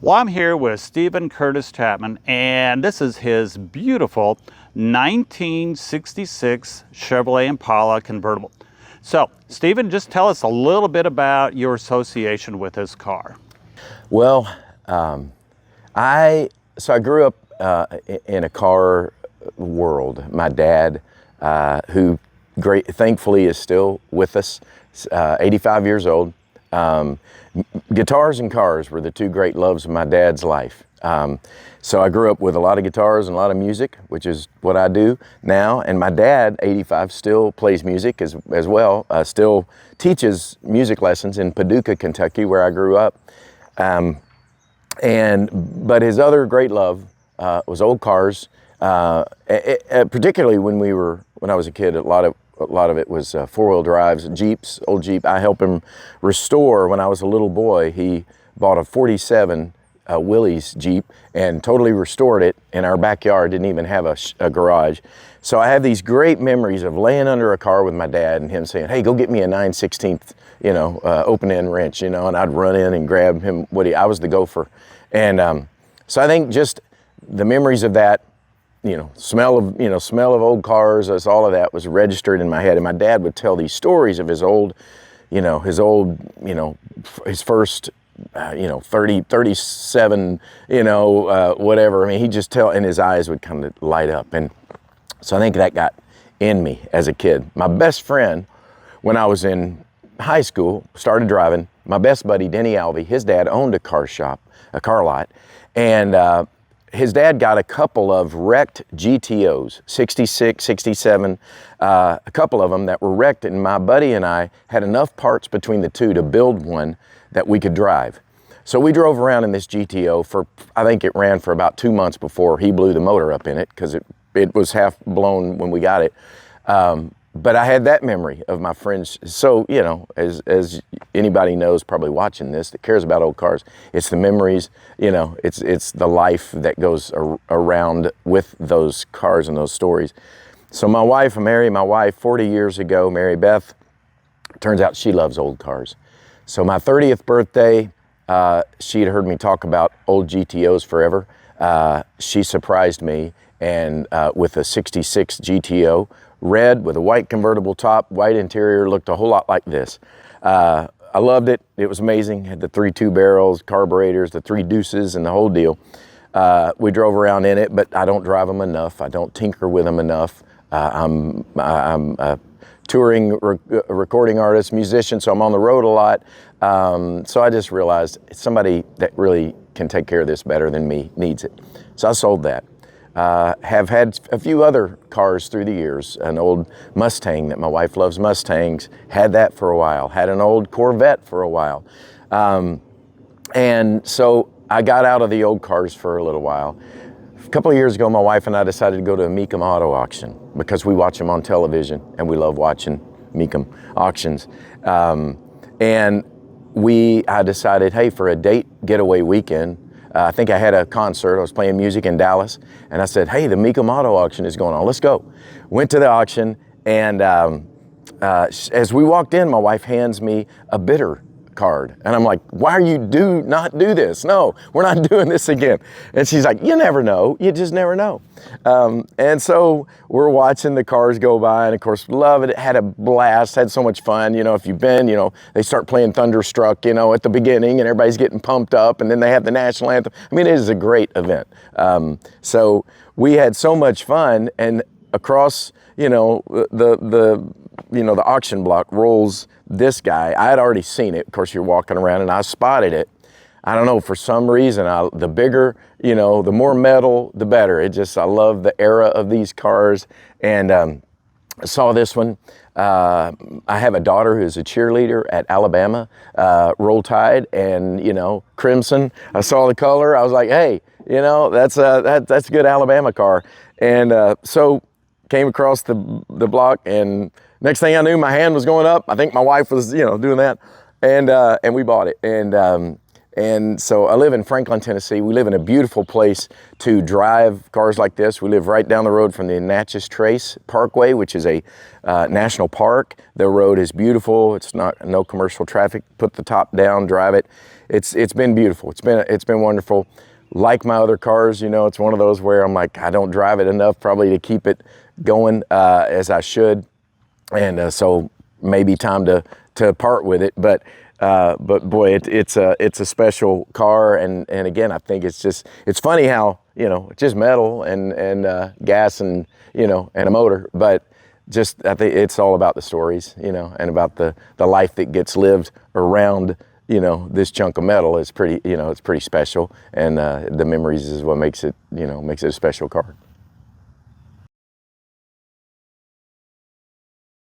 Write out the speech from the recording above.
Well, I'm here with Stephen Curtis Chapman, and this is his beautiful 1966 Chevrolet Impala convertible. So, Stephen, just tell us a little bit about your association with this car. Well, I grew up in a car world. My dad, who thankfully is still with us, 85 years old. Guitars and cars were the two great loves of my dad's life. So I grew up with a lot of guitars and a lot of music, which is what I do now. And my dad, 85, still plays music as well, still teaches music lessons in Paducah, Kentucky, where I grew up. But his other great love was old cars, particularly when I was a kid. A lot of it was four-wheel drives, Jeeps, old Jeep. I helped him restore when I was a little boy. He bought a 47 Willys Jeep and totally restored it in our backyard. Didn't even have a garage. So I have these great memories of laying under a car with my dad and him saying, "Hey, go get me a 9/16", open-end wrench, and I'd run in and grab him. I was the gopher. And so I think just the memories of that, smell of old cars, all of that was registered in my head. And my dad would tell these stories of his first 30, 37, whatever. I mean, he'd just tell, and his eyes would kind of light up. And so I think that got in me as a kid. My best friend, when I was in high school, started driving. My best buddy, Denny Alvey, his dad owned a car lot. And his dad got a couple of wrecked GTOs, 66, 67, a couple of them that were wrecked. And my buddy and I had enough parts between the two to build one that we could drive. So we drove around in this GTO I think it ran for about 2 months before he blew the motor up in it, because it was half blown when we got it. But I had that memory of my friends. So, as anybody knows probably watching this that cares about old cars, it's the memories, it's the life that goes around with those cars and those stories. So I married my wife 40 years ago, Mary Beth. Turns out she loves old cars. So my 30th birthday, she'd heard me talk about old GTOs forever. She surprised me with a 66 GTO, red with a white convertible top, white interior, looked a whole lot like this. I loved it. It was amazing. Had the 3.2 barrels, carburetors, the 3 deuces, and the whole deal. We drove around in it, but I don't drive them enough. I don't tinker with them enough. I'm a touring recording artist, musician, so I'm on the road a lot. So I just realized somebody that really can take care of this better than me needs it. So I sold that. Have had a few other cars through the years. An old Mustang that my wife loves Mustangs. Had that for a while. Had an old Corvette for a while. And so I got out of the old cars for a little while. A couple of years ago, my wife and I decided to go to a Mecum auto auction because we watch them on television and we love watching Mecum auctions. And I decided, hey, for a date getaway weekend, I think I had a concert. I was playing music in Dallas, and I said, hey, the Mecum auto auction is going on. Let's go. Went to the auction, and as we walked in, my wife hands me a bidder card. And I'm like, why do not do this? No, we're not doing this again. And she's like, you never know. You just never know. And so we're watching the cars go by, and of course, love it. Had a blast, had so much fun. If you've been, they start playing Thunderstruck, at the beginning, and everybody's getting pumped up, and then they have the national anthem. I mean, it is a great event. So we had so much fun, and across, the auction block rolls this guy. I had already seen it. Of course, you're walking around, and I spotted it. I don't know, for some reason, the bigger, the more metal, the better. I love the era of these cars. And I saw this one. I have a daughter who's a cheerleader at Alabama, Roll Tide, and, crimson. I saw the color. I was like, hey, that's a good Alabama car. And so came across the block, and next thing I knew, my hand was going up. I think my wife was, doing that, and we bought it. And so I live in Franklin, Tennessee. We live in a beautiful place to drive cars like this. We live right down the road from the Natchez Trace Parkway, which is a national park. The road is beautiful. It's no commercial traffic. Put the top down, drive it. It's been beautiful. It's been wonderful. Like my other cars, you know, it's one of those where I'm like, I don't drive it enough probably to keep it going as I should. And so maybe time to part with it. But boy, it's a special car. And again, I think it's funny how, you know, it's just metal and gas and, you know, and a motor. But just, I think it's all about the stories, you know, and about the life that gets lived around, you know, this chunk of metal is pretty, you know, it's pretty special. And the memories is what makes it, you know, makes it a special car.